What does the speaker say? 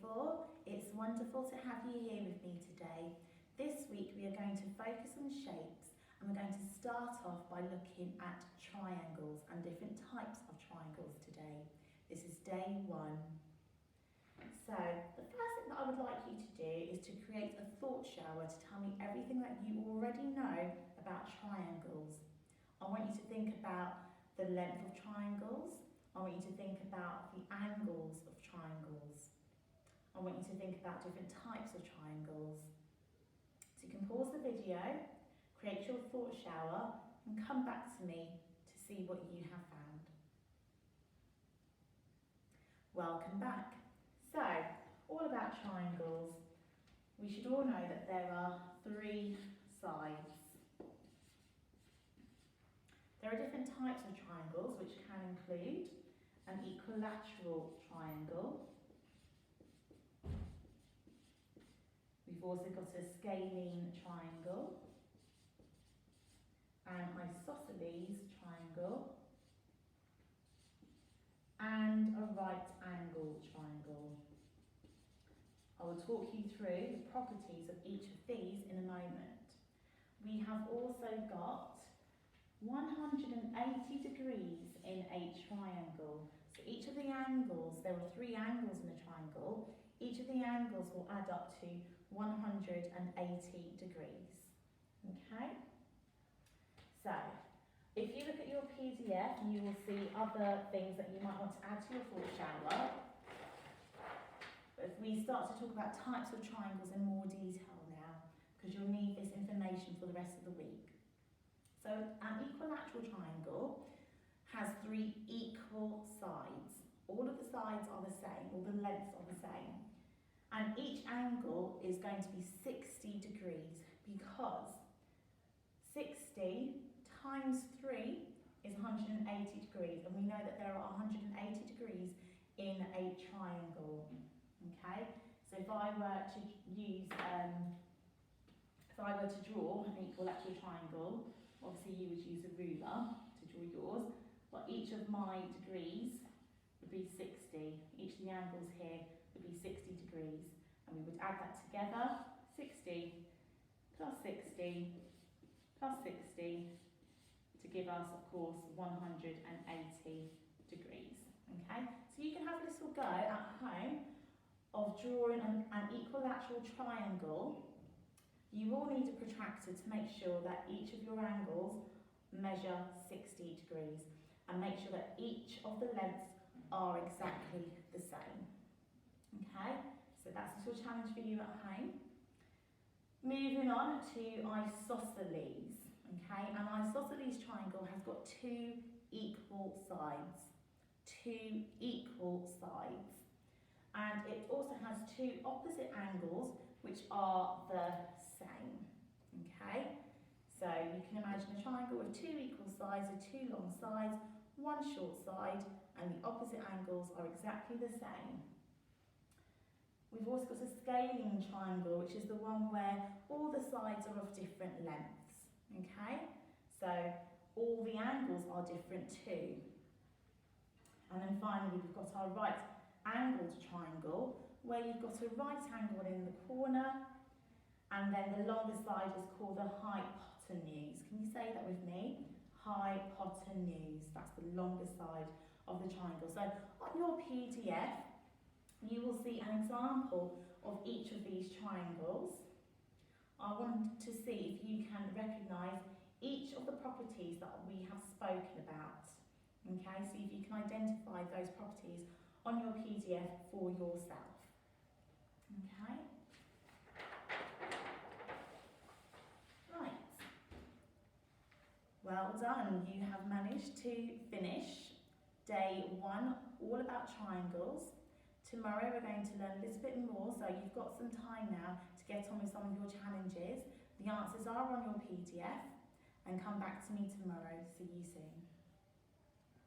before, it's wonderful to have you here with me today. This week we are going to focus on shapes, and we're going to start off by looking at triangles and different types of triangles today. This is day one. So the first thing that I would like you to do is to create a thought shower to tell me everything that you already know about triangles. I want you to think about the length of triangles. I want you to think about the angles of triangles. I want you to think about different types of triangles. So you can pause the video, create your thought shower, and come back to me to see what you have found. Welcome back. So, all about triangles. We should all know that there are three sides. There are different types of triangles which can include an equilateral triangle. We've also got a scalene triangle, an isosceles triangle, and a right angle triangle. I will talk you through the properties of each of these in a moment. We have also got 180 degrees in a triangle. So each of the angles, there are three angles in a triangle, each of the angles will add up to 180 degrees. Okay? So, if you look at your PDF, you will see other things that you might want to add to your thought shower. But if we start to talk about types of triangles in more detail now, because you'll need this information for the rest of the week. So an equilateral triangle has three equal sides. All of the sides are the same, all the lengths are the same. And each angle is going to be 60 degrees because 60 times 3 is 180 degrees. And we know that there are 180 degrees in a triangle. Okay, so if I were to use, if I were to draw an equilateral triangle, obviously you would use a ruler to draw yours, but each of my degrees would be 60. Each of the angles here would be 60 degrees, and we would add that together, 60 plus 60 plus 60, to give us, of course, 180 degrees. Okay, so you can have a little go at home of drawing an equilateral triangle. You will need a protractor to make sure that each of your angles measure 60 degrees and make sure that each of the lengths are exactly the same. Okay, so that's a little challenge for you at home. Moving on to isosceles. Okay, an isosceles triangle has got two equal sides. Two equal sides. And it also has two opposite angles which are the same. Okay, so you can imagine a triangle with two equal sides or two long sides, one short side, and the opposite angles are exactly the same. We've also got a scalene triangle, which is the one where all the sides are of different lengths. Okay, so all the angles are different too. And then finally we've got our right angled triangle, where you've got a right angle in the corner, and then the longer side is called the hypotenuse. Can you say that with me? Hypotenuse. That's the longer side of the triangle. So on your PDF, you will see an example of each of these triangles. I want to see if you can recognise each of the properties that we have spoken about. Okay, see if you can identify those properties on your PDF for yourself. Okay? Right. Well done. You have managed to finish day one, all about triangles. Tomorrow we're going to learn a little bit more, so you've got some time now to get on with some of your challenges. The answers are on your PDF, and come back to me tomorrow. See you soon.